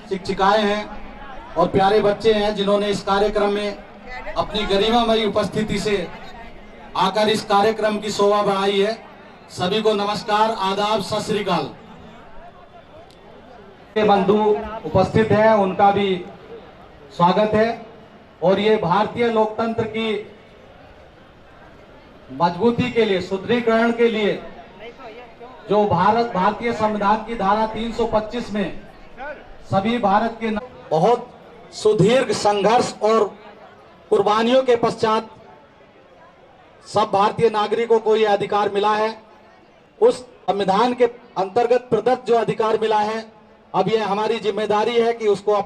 शिक्षिकाएं हैं और प्यारे बच्चे हैं जिन्होंने इस कार्यक्रम में अपनी गरिमामयी उपस्थिति से आकर इस कार्यक्रम की शोभा बढ़ाई है। सभी को नमस्कार, आदाब, सत श्री अकाल। बंधु उपस्थित हैं, उनका भी स्वागत है। और ये भारतीय लोकतंत्र की मजबूती के लिए, सुदृढ़ीकरण के लिए जो भारतीय संविधान की धारा 325 में सभी भारत के बहुत सुदीर्घ संघर्ष और कुर्बानियों के पश्चात सब भारतीय नागरिकों को यह अधिकार मिला है। उस संविधान के अंतर्गत प्रदत्त जो अधिकार मिला है, अब यह हमारी जिम्मेदारी है कि उसको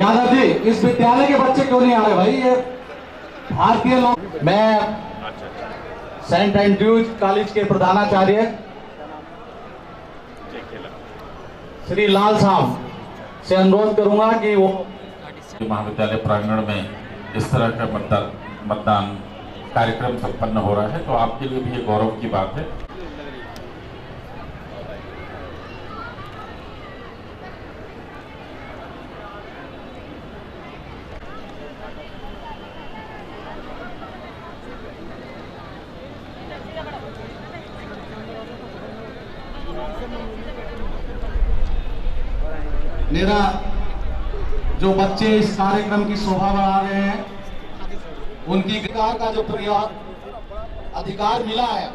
यादव जी, इस विद्यालय के बच्चे क्यों नहीं आ रहे भाई? ये भारतीय लोग। मैं सेंट एंड्रयूज कॉलेज के प्रधानाचार्य श्री लाल साहब से अनुरोध करूंगा कि वो महाविद्यालय प्रांगण में इस तरह का मतदान कार्यक्रम संपन्न हो रहा है, तो आपके लिए भी ये गौरव की बात है। मेरा जो बच्चे इस कार्यक्रम की शोभा बढ़ा रहे हैं, उनकी अधिकार का जो अधिकार मिला है,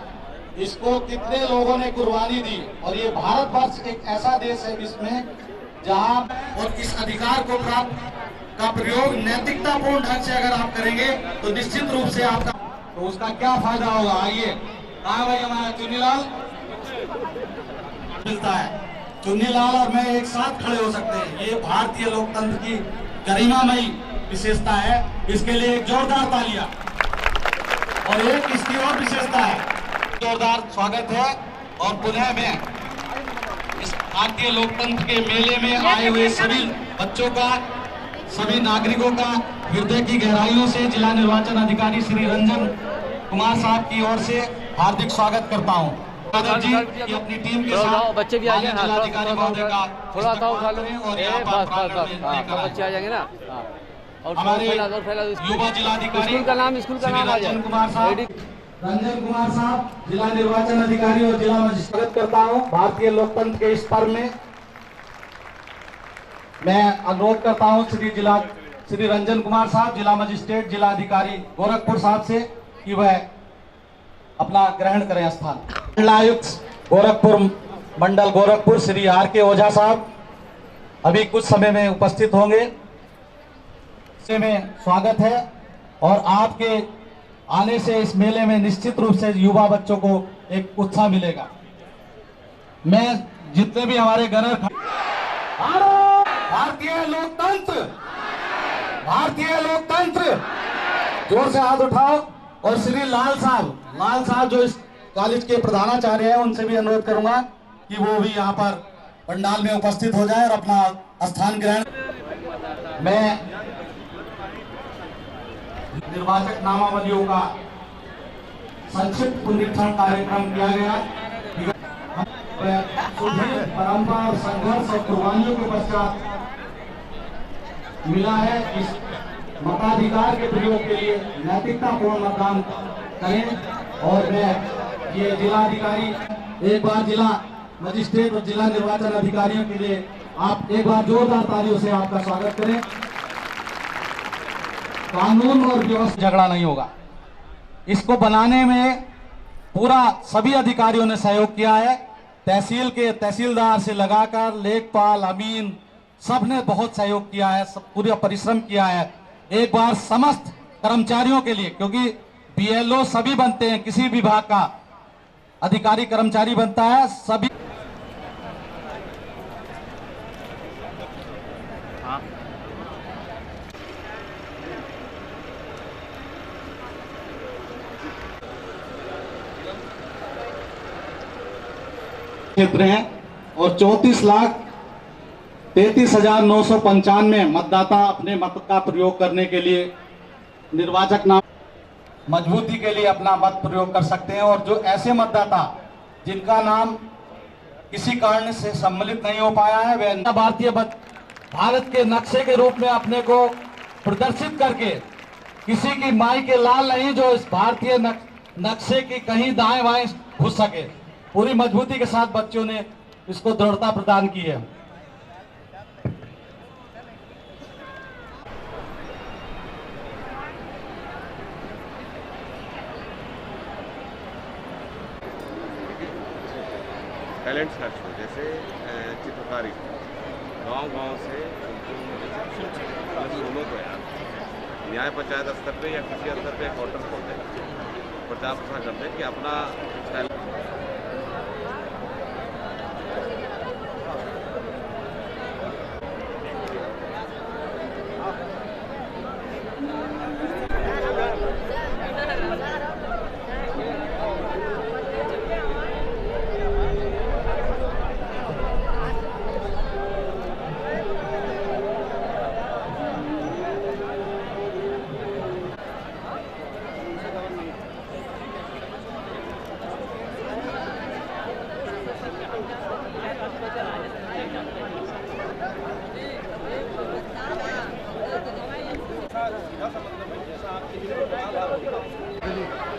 इसको कितने लोगों ने कुर्बानी दी। और ये भारतवर्ष एक ऐसा देश है जिसमें जहां और इस अधिकार को प्राप्त का प्रयोग नैतिकतापूर्ण ढंग से अगर आप करेंगे तो निश्चित रूप से आपका तो उसका क्या फायदा होगा। आइए, कहा भाई हमारा चुन्नीलाल मिलता है। चुन्नीलाल और मैं एक साथ खड़े हो सकते हैं। ये भारतीय लोकतंत्र की गरिमामयी विशेषता है। इसके लिए एक जोरदार तालियां। और एक इसकी और विशेषता है, जोरदार स्वागत है। और पुनः मैं इस भारतीय लोकतंत्र के मेले में आए हुए सभी बच्चों का, सभी नागरिकों का हृदय की गहराइयों से जिला निर्वाचन अधिकारी श्री रंजन कुमार साहब की ओर से हार्दिक स्वागत करता हूँ। जी की अपनी टीम के साथ बच्चे भी आ जाएंगे, जिलाधिकारी महोदय का थोड़ा सा उठा लो और यहाँ पर बच्चे आ जाएंगे ना। और हमारे फैला युवा जिलाधिकारी स्कूल का नाम आ जाए। रंजन कुमार साहब, जिला निर्वाचन अधिकारी और जिला मजिस्ट्रेट, स्वागत करता हूँ भारतीय लोकतंत्र के इस पर्व में। मैं अनुरोध करता हूँ श्री रंजन कुमार साहब, जिला मजिस्ट्रेट, जिला अधिकारी गोरखपुर साहब से कि वह अपना ग्रहण करें स्थान। मंडलायुक्त गोरखपुर मंडल गोरखपुर श्री R.K. ओझा साहब अभी कुछ समय में उपस्थित होंगे। में स्वागत है। और आपके आने से इस मेले में निश्चित रूप से युवा बच्चों को एक उत्साह मिलेगा। मैं जितने भी हमारे गणर भारतीय लोकतंत्र, भारतीय लोकतंत्र, जोर से हाथ उठाओ। और श्री लाल साहब जो इस कॉलेज के प्रधानाचार्य हैं, उनसे भी अनुरोध करूंगा कि वो भी यहाँ पर पंडाल में उपस्थित हो जाए और अपना स्थान ग्रहण। मैं निर्वाचक नामावलियों का संक्षिप्त पुनरीक्षण कार्यक्रम किया गया। परंपरा और संघर्ष और कुर्बानियों के पश्चात मिला है। इस मताधिकार के प्रयोग के लिए नैतिकतापूर्ण मतदान करें। और मैं ये जिलाधिकारी, एक बार जिला मजिस्ट्रेट और जिला निर्वाचन अधिकारियों के लिए आप एक बार जोरदार तालियों से आपका स्वागत करें। कानून और व्यवस्था झगड़ा नहीं होगा। इसको बनाने में पूरा सभी अधिकारियों ने सहयोग किया है। तहसील के तहसीलदार से लगाकर लेखपाल, अमीन, सब ने बहुत सहयोग किया है, सब पूरा परिश्रम किया है। एक बार समस्त कर्मचारियों के लिए, क्योंकि BLO सभी बनते हैं, किसी विभाग का अधिकारी कर्मचारी बनता है, सभी क्षेत्र हैं और 34,33,995 मतदाता अपने मत का प्रयोग करने के लिए निर्वाचक नाम मजबूती के लिए अपना मत प्रयोग कर सकते हैं। और जो ऐसे मतदाता जिनका नाम किसी कारण से सम्मिलित नहीं हो पाया है वे भारत के नक्शे के रूप में अपने को प्रदर्शित करके किसी की माई के लाल नहीं जो इस भारतीय नक्शे की कहीं दाएं बाएं घुस सके, पूरी मजबूती के साथ बच्चों ने इसको दृढ़ता प्रदान की है। टैलेंट सर्च हो, जैसे चित्रकारी गांव-गांव से स्कूलों को न्याय पंचायत स्तर पे या किसी स्तर पे काउंटर खोलते हैं, प्रचार प्रसार करते हैं कि अपना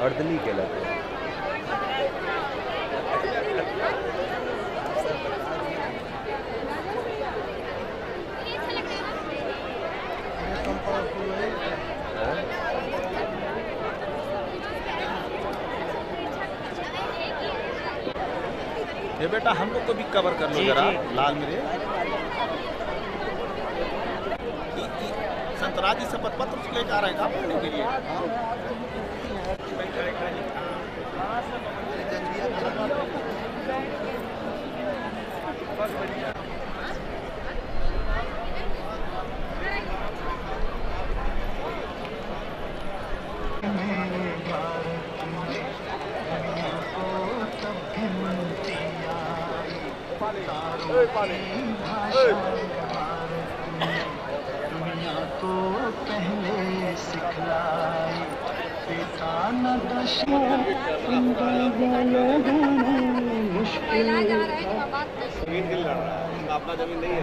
अर्दली कहलाते हैं। ये बेटा हम लोग को भी कवर कर लो जरा, लाल मेरे संतराजी शपथ पत्र लेकर आ रहे हैं पढ़ने के लिए। दुनिया को पहले सिखलाई पिता न मुश्किल अपना जमीन नहीं है,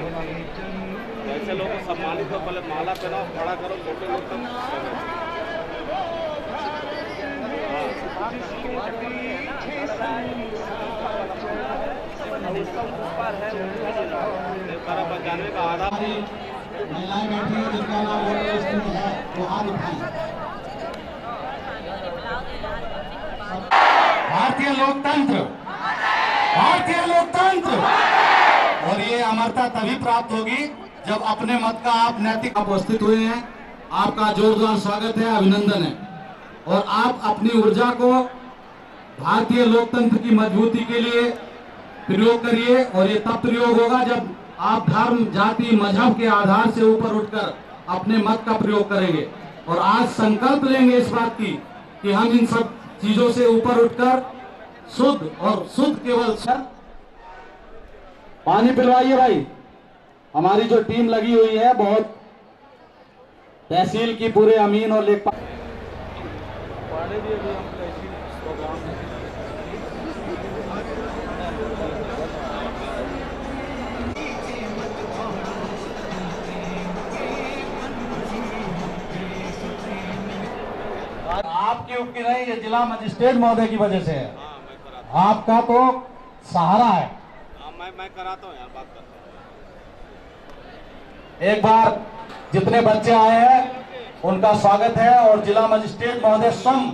ऐसे लोगों को सम्मानित हो, पहले माला पहनाओ, खड़ा करो, छोटे लोग तक जानवे का आधा महिलाएं बैठी हैं जिनका नाम वोटर लिस्ट में है वो हाथ उठाएं। भारतीय लोकतंत्र, भारतीय लोकतंत्र। और ये अमरता तभी प्राप्त होगी जब अपने मत का आप नैतिक उपस्थित हुए हैं। आपका जोरदार स्वागत है, अभिनंदन है। और आप अपनी ऊर्जा को भारतीय लोकतंत्र की मजबूती के लिए प्रयोग करिए। और ये तब प्रयोग होगा जब आप धर्म, जाति, मजहब के आधार से ऊपर उठकर अपने मत का प्रयोग करेंगे। और आज संकल्प लेंगे इस बात की कि हम इन सब चीजों से ऊपर उठकर शुद्ध और शुद्ध केवल सर पानी पिलवाइए भाई। हमारी जो टीम लगी हुई है बहुत, तहसील की पूरे अमीन और लेखपाल आपकी उपकी नहीं, ये जिला मजिस्ट्रेट महोदय की वजह से है। आपका तो सहारा है। मैं कराता हूँ यार, बात करता हूँ। एक बार जितने बच्चे आए हैं उनका स्वागत है और जिला मजिस्ट्रेट महोदय स्वयं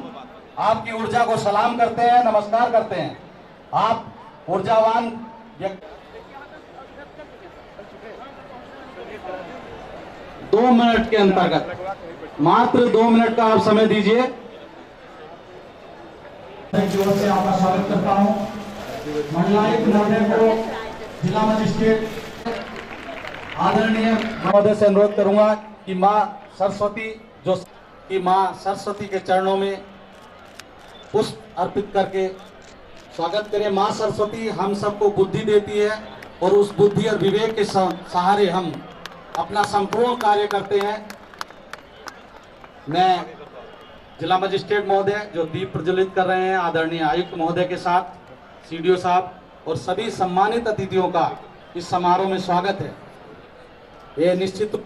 आपकी ऊर्जा को सलाम करते हैं, नमस्कार करते हैं। आप ऊर्जावान व्यक्ति। 2 मिनट के अंतर्गत, मात्र 2 मिनट का आप समय दीजिए। की ओर से आपका स्वागत करता हूं। मंडलायुक्त महोदय को, जिला मजिस्ट्रेट आदरणीय महोदय से अनुरोध करूंगा कि मां सरस्वती के चरणों में पुष्प अर्पित करके स्वागत करें। माँ सरस्वती हम सबको बुद्धि देती है और उस बुद्धि और विवेक के सहारे हम अपना संपूर्ण कार्य करते हैं। मैं जिला मजिस्ट्रेट महोदय जो दीप प्रज्वलित कर रहे हैं, आदरणीय आयुक्त महोदय के साथ सीडीओ साहब और सभी सम्मानित अतिथियों का इस समारोह में स्वागत है। ये निश्चित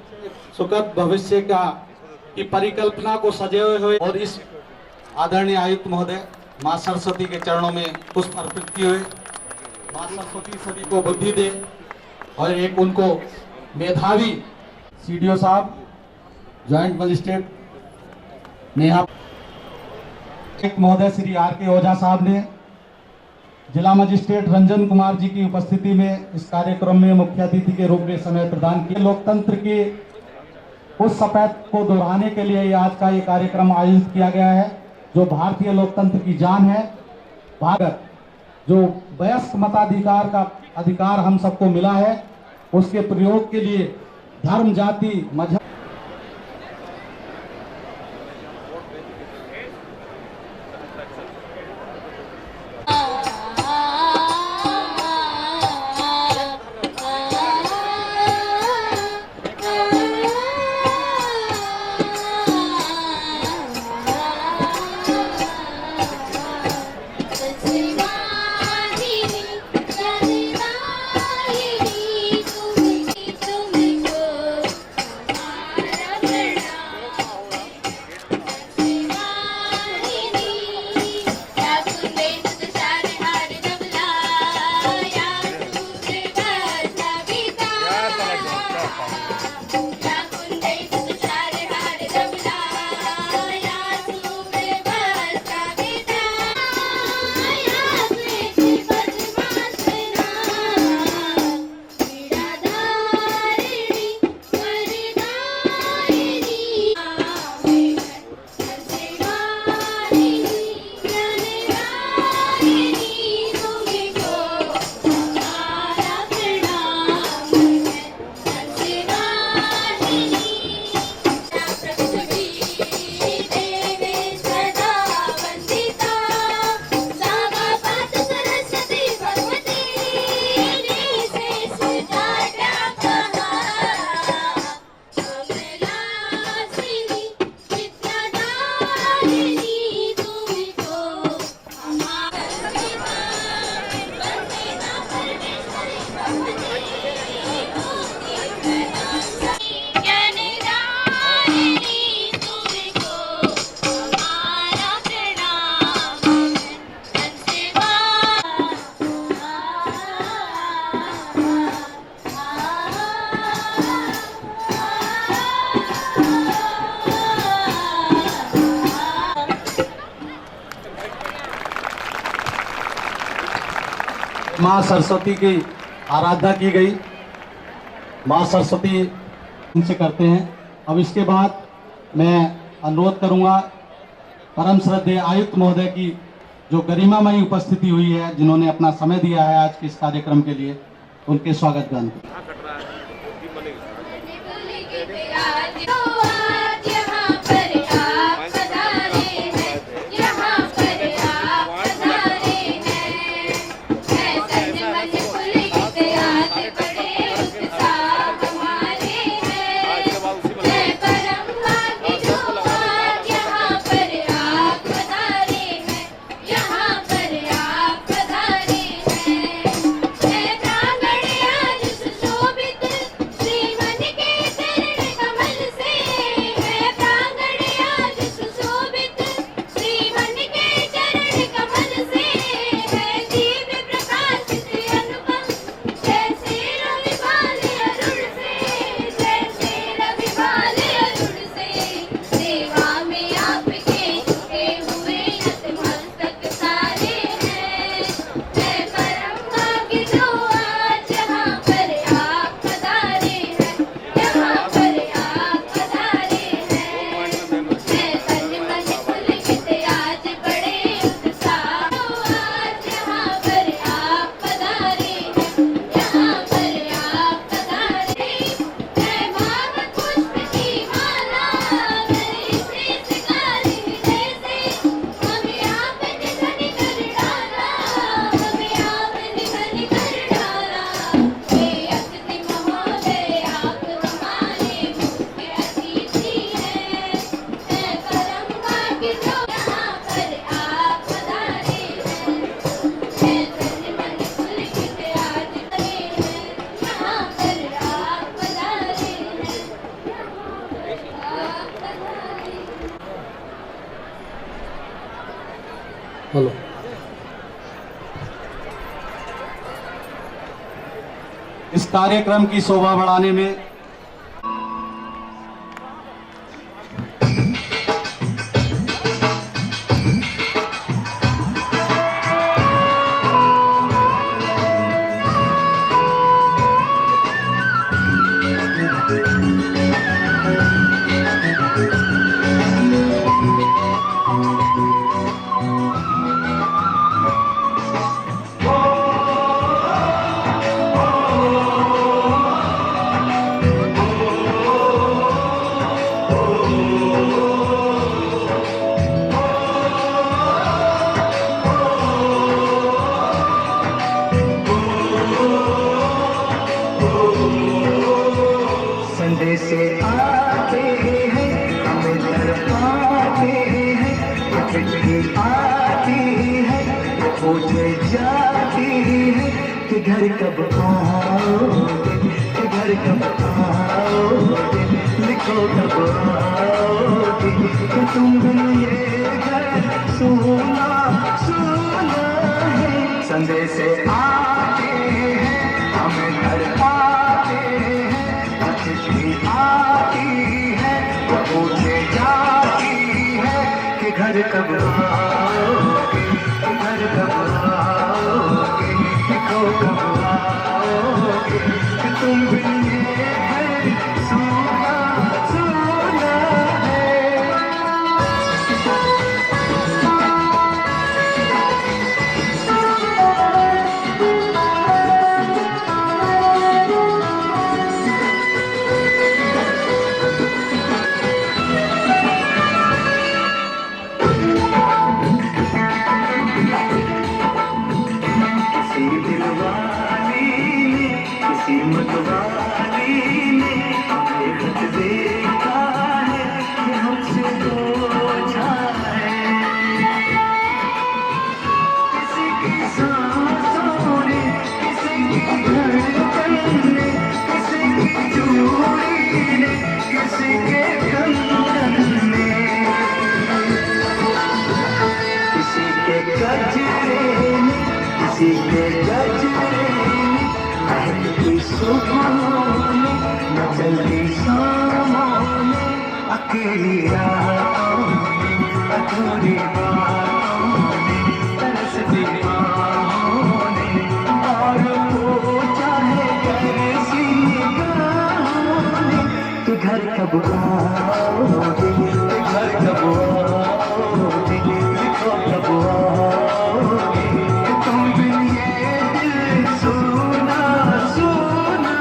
सुखद भविष्य की परिकल्पना को सजे हुए और इस आदरणीय आयुक्त महोदय माँ सरस्वती के चरणों में पुष्प अर्पित किए हुए। माँ सरस्वती सभी को बुद्धि दे और एक उनको मेधावी सीडीओ साहब, ज्वाइंट मजिस्ट्रेट नेहा महोदय श्री आर के ओझा साहब ने जिला मजिस्ट्रेट रंजन कुमार जी की उपस्थिति में इस कार्यक्रम में मुख्य अतिथि के रूप में समय प्रदान किया। लोकतंत्र के उस सफेद को दोहराने के लिए आज का ये कार्यक्रम आयोजित किया गया है, जो भारतीय लोकतंत्र की जान है। भारत जो वयस्क मताधिकार का अधिकार हम सबको मिला है, उसके प्रयोग के लिए धर्म, जाति, मजहब माँ सरस्वती की आराधना की गई। माँ सरस्वती उनसे करते हैं। अब इसके बाद मैं अनुरोध करूंगा परम श्रद्धेय आयुक्त महोदय की जो गरिमामयी उपस्थिति हुई है, जिन्होंने अपना समय दिया है आज के इस कार्यक्रम के लिए, उनके स्वागत गान। So इस कार्यक्रम की शोभा बढ़ाने में संदेश आते हैं हमें तड़पाते हैं, चिट्ठी आती है पूछे जाती है कि घर कब आओगे, कि घर कब आओगे, लिखो कब आओगे, कि तुम ये घर सुना सुना है। संदेश आते हैं हमें तड़पाते हैं, चिट्ठी आती है वो पूछे जाती है कि घर कब आओगे, कि घर कब आओगे, लिखो कब आओगे, कि तुम भी ये घर सुना सुना है। किसी दिलवाली ने, किसी मतवाली ने हमें खत देखा है कि हमसे पूछा है। किसी की सांसों ने, किसी की धड़कन ने, किसी की चूड़ी ने, किसी के कंगन ने, किसी के गजरे ने, किसी के गजरे में महकती सुबहों में, मचलती शामों में, अकेली रातों में, अधूरी बातों में, तरसती बाहों ने, और पूछा है कैसी निगाहों ने कि घर कब आओगे, कि घर कब आओगे, लिखो कब आओगे, तुम भी ये दिल सुना सुना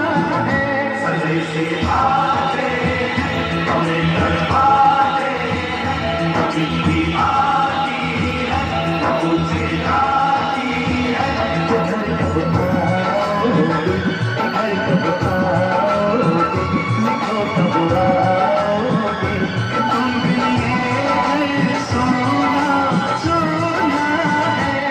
है। संदेश आते हैं हमें तड़पाते हैं, चिट्ठी आती है पूछे जाती है कि घर कब आओगे, घर कब आओगे, लिखो कब आओगे, तुम भी ये दिल सुना सुना है।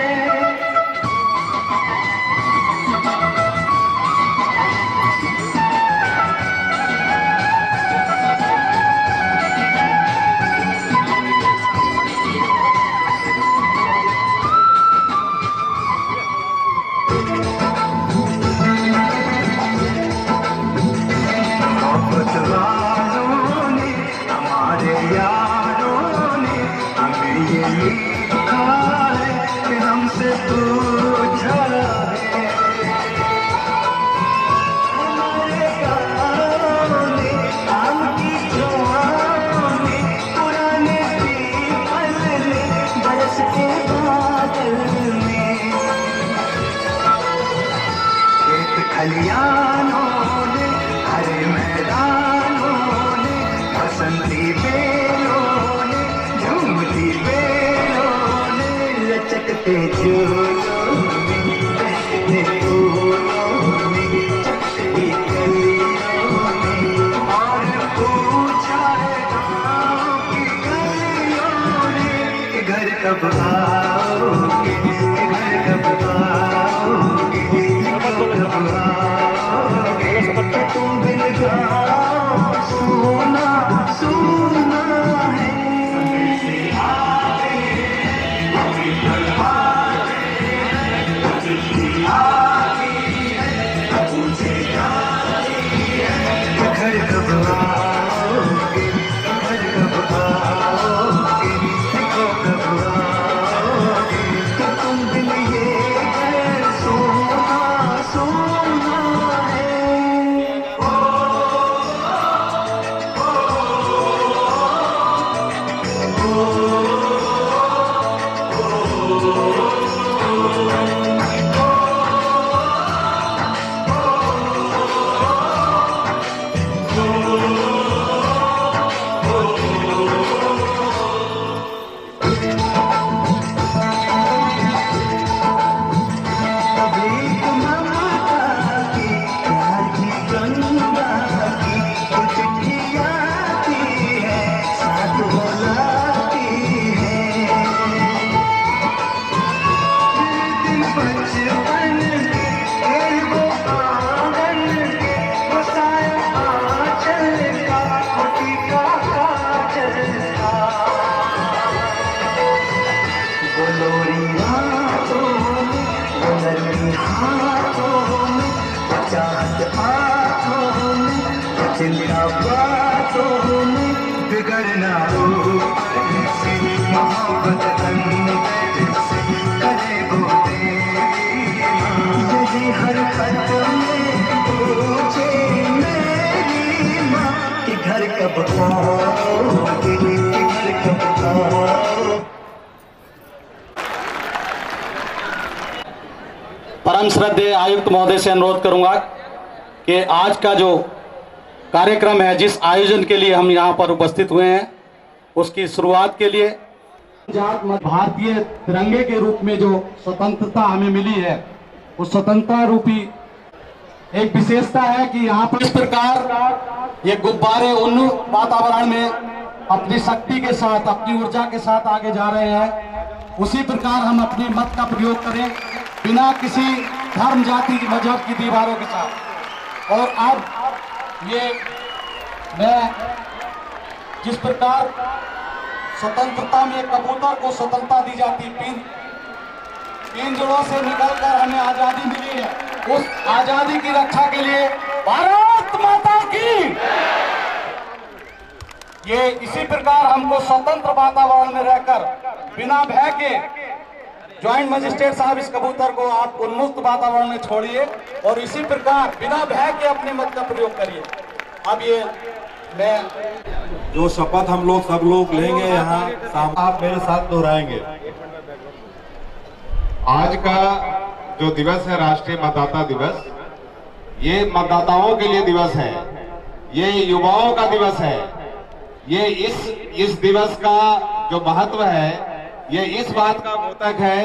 मोहब्बत वालों ने, हमारे यारों ने हमें ये लिखा है कि हमसे पूछा है। हमारे गाँव ने, आम की छाँव ने, पुराने पीपल ने, बरसते बादल ने, खेत खलियानों ने, हरे मैदानों ने, बसंती बेलों ने, झूमती बेलों ने, लचकते झूलों ने, बहते फूलों ने, चटकी कलियों ने, और पूछा है गाँव की गलियों ने कि घर कब आओगे, कि घर कब आओगे, लिखो कब आओगे, कि तुम बिन गाँव सुना सुना है। संदेश आते हैं हमें तड़पाते हैं, चिट्ठी आती है पूछे बचपन के वो आंगन वो साया आंचल का वो टीका काजल का वो लोरी रातों में वो नरमी हाथों में वो चाहत आँखों में वो चिंता बातों में बिगड़ना ऊपर से मोहब्बत अंदर से करे वो तेरी माँ यही हर कदम में पूछे मेरी माँ कि घर कब आओगे कि घर कब आओगे। परम श्रद्धेय आयुक्त महोदय से अनुरोध करूंगा कि आज का जो कार्यक्रम है, जिस आयोजन के लिए हम यहाँ पर उपस्थित हुए हैं, उसकी शुरुआत के लिए भारतीय तिरंगे के रूप में जो स्वतंत्रता हमें मिली है, उस स्वतंत्रता रूपी एक विशेषता है कि यहाँ पर इस प्रकार ये गुब्बारे उन वातावरण में अपनी शक्ति के साथ, अपनी ऊर्जा के साथ आगे जा रहे हैं। उसी प्रकार हम अपने मत का प्रयोग करें, बिना किसी धर्म, जाति, मजहब की दीवारों के साथ। और अब ये मैं जिस प्रकार स्वतंत्रता में कबूतर को स्वतंत्रता दी जाती, पिंजरों से निकलकर हमें आजादी मिली है, उस आजादी की रक्षा के लिए भारत माता की, ये इसी प्रकार हमको स्वतंत्र वातावरण में रहकर बिना भय के, ज्वाइंट मजिस्ट्रेट साहब इस कबूतर को आप उन्मुक्त वातावरण में छोड़िए और इसी प्रकार बिना भय के अपने मत का प्रयोग करिए। अब ये मैं जो शपथ हम लोग सब लोग लेंगे यहाँ, आप मेरे साथ दोहराएंगे। आज का जो दिवस है राष्ट्रीय मतदाता दिवस, ये मतदाताओं के लिए दिवस है, ये युवाओं का दिवस है। ये इस दिवस का जो महत्व है, ये इस बात का द्योतक है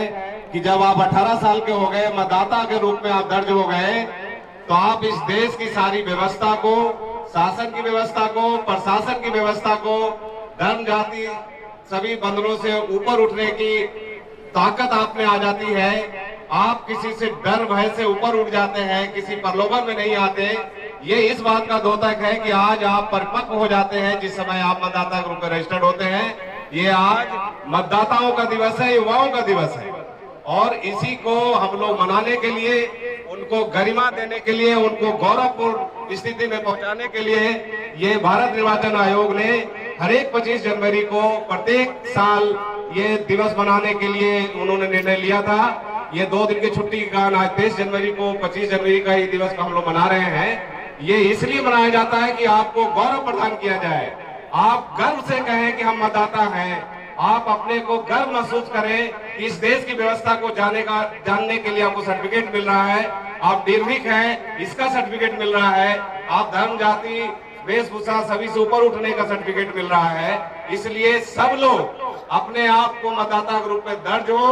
कि जब आप 18 साल के हो गए, मतदाता के रूप में आप दर्ज हो गए, तो आप इस देश की सारी व्यवस्था को, शासन की व्यवस्था को, प्रशासन की व्यवस्था को, धर्म जाति सभी बंधनों से ऊपर उठने की ताकत आप में आ जाती है। आप किसी से डर भय से ऊपर उठ जाते हैं, किसी प्रलोभन में नहीं आते। ये इस बात का द्योतक है कि आज आप परिपक्व हो जाते हैं जिस समय आप मतदाता के रूप में रजिस्टर्ड होते हैं। ये आज मतदाताओं का दिवस है, युवाओं का दिवस है, और इसी को हम लोग मनाने के लिए, उनको गरिमा देने के लिए, उनको गौरवपूर्ण स्थिति में पहुंचाने के लिए ये भारत निर्वाचन आयोग ने हर एक 25 जनवरी को प्रत्येक साल ये दिवस मनाने के लिए उन्होंने निर्णय लिया था। ये 2 दिन की छुट्टी के कारण आज 23 जनवरी को 25 जनवरी का ये दिवस को हम लोग मना रहे हैं। ये इसलिए मनाया जाता है कि आपको गौरव प्रदान किया जाए, आप गर्व से कहें कि हम मतदाता हैं, आप अपने को गर्व महसूस करें। इस देश की व्यवस्था को जानने के लिए आपको सर्टिफिकेट मिल रहा है, आप निर्भीक हैं इसका सर्टिफिकेट मिल रहा है, आप धर्म जाति वेशभूषा सभी से ऊपर उठने का सर्टिफिकेट मिल रहा है। इसलिए सब लोग अपने आप को मतदाता के रूप में दर्ज हो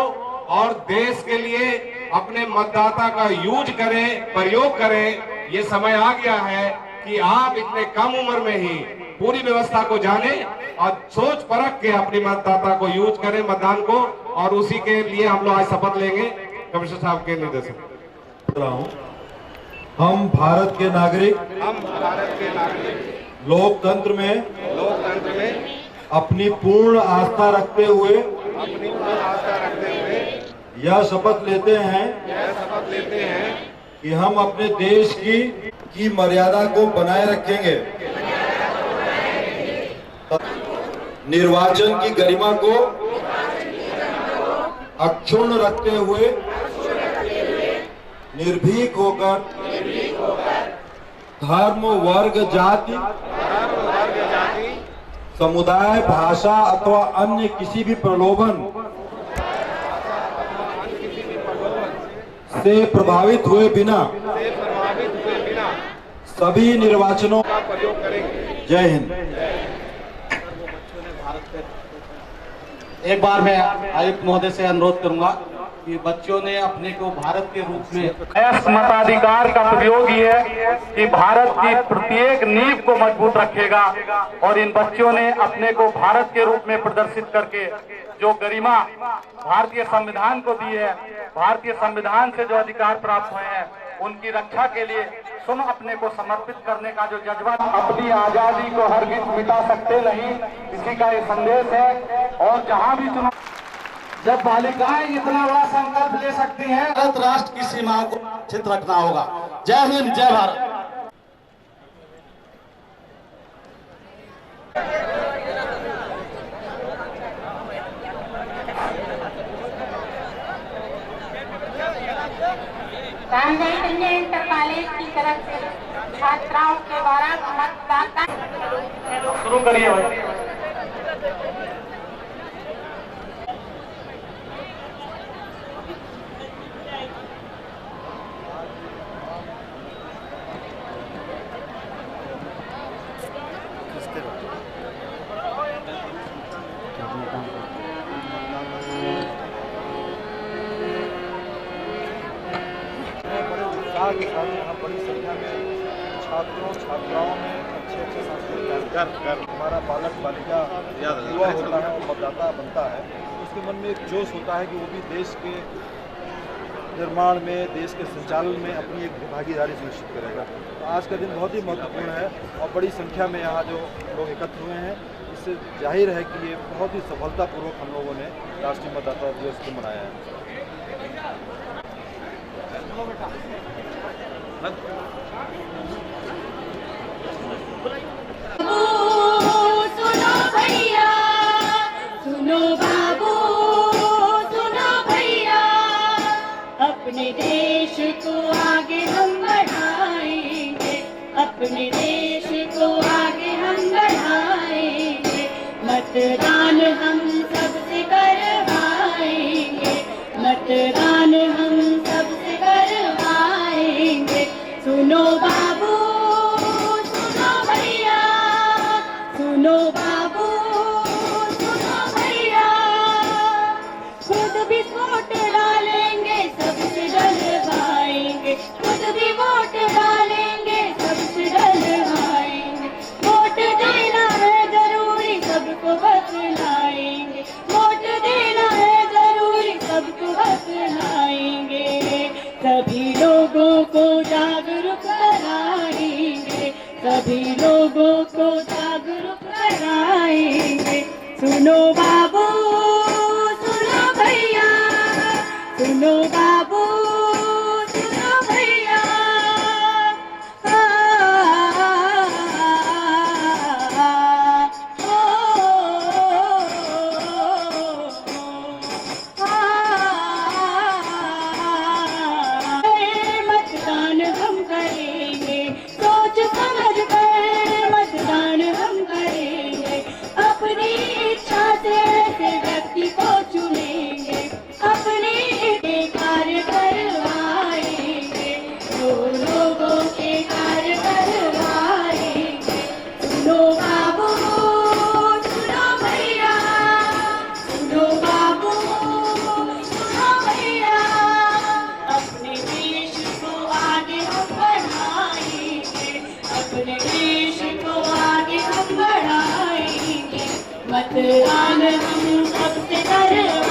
और देश के लिए अपने मतदाता का यूज करें, प्रयोग करें। ये समय आ गया है कि आप इतने कम उम्र में ही पूरी व्यवस्था को जाने और सोच परख के अपने मतदाता को यूज करें, मतदान को, और उसी के लिए हम लोग आज शपथ लेंगे कमिश्नर साहब के निर्देशन। हम भारत के नागरिक लोकतंत्र में अपनी पूर्ण आस्था रखते हुए यह शपथ लेते हैं कि हम अपने देश की मर्यादा को बनाए रखेंगे, निर्वाचन की गरिमा को अक्षुण्ण रखते हुए निर्भीक होकर धर्म, वर्ग, जाति, समुदाय, भाषा अथवा अन्य किसी भी प्रलोभन से प्रभावित हुए बिना सभी निर्वाचनों का प्रयोग करेंगे। जय हिंद। एक बार मैं आयुक्त महोदय से अनुरोध करूंगा कि बच्चों ने अपने को भारत के रूप में, इस मताधिकार का प्रयोग ही है कि भारत की प्रत्येक नींव को मजबूत रखेगा और इन बच्चों ने अपने को भारत के रूप में प्रदर्शित करके जो गरिमा भारतीय संविधान को दी है, भारतीय संविधान से जो अधिकार प्राप्त हुए हैं, उनकी रक्षा के लिए स्वयं अपने को समर्पित करने का जो जज्बा, अपनी आजादी को हरगिज मिटा सकते नहीं, इसी का ये संदेश है। और जहां भी चुनाव, जब बालिकाएं इतना बड़ा संकल्प ले सकती हैं, भारत राष्ट्र की सीमाओं को सुरक्षित रखना होगा। जय हिंद, जय भारत। इंटर कॉलेज की तरफ से छात्राओं के द्वारा मतदाता शुरू करिए भाई। के साथ यहाँ बड़ी संख्या में छात्राओं में अच्छे सांस्कृतिक कार्यक्रम, हमारा बालक बालिका युवा होता है और मतदाता बनता है, उसके मन में एक जोश होता है कि वो भी देश के निर्माण में, देश के संचालन में अपनी एक भागीदारी सुनिश्चित करेगा। तो आज का दिन बहुत ही महत्वपूर्ण है और बड़ी संख्या में यहाँ जो लोग एकत्र हुए हैं, इससे जाहिर है कि ये बहुत ही सफलतापूर्वक हम लोगों ने राष्ट्रीय मतदाता दिवस को मनाया है। सुनो भैया, सुनो बाबू, सुनो भैया, अपने देश को आगे हम बढ़ाएंगे, अपने देश को आगे हम बढ़ाएंगे, मतदान हम सबसे करवाएंगे, मतदान हम सबसे करवाएंगे। सुनो बाबू, सुनो भैया, सुनो बाबू, सुनो भैया, खुद भी वोट डालेंगे, सबसे डलवाएंगे, खुद भी वोट डालेंगे, सबसे डलवाएंगे, वोट देना है जरूरी, सबको बतलाएंगे, वोट देना है जरूरी, सबको बतलाएंगे, सभी लोगों को जागरूक कराएंगे, सभी लोगों को जागरूक कराएंगे। सुनो बाबू, सुनो भैया, सुनो बाबू, सुनो भैया, मतदान हम करेंगे, सोच समझ कर मतदान हम करेंगे, अपनी इच्छा से ऐसे व्यक्ति को चुनेंगे, अपने कार्य करवाएंगे, जो लोगों के कार्य करवाएंगे। सुनो बाबू, सुनो भैया, सुनो बाबू, सुनो भैया, अपने देश को आगे हम बढ़ाएंगे, अपने देश को आगे हम बढ़ाएंगे, मतदान हम सबसे करवाएंगे।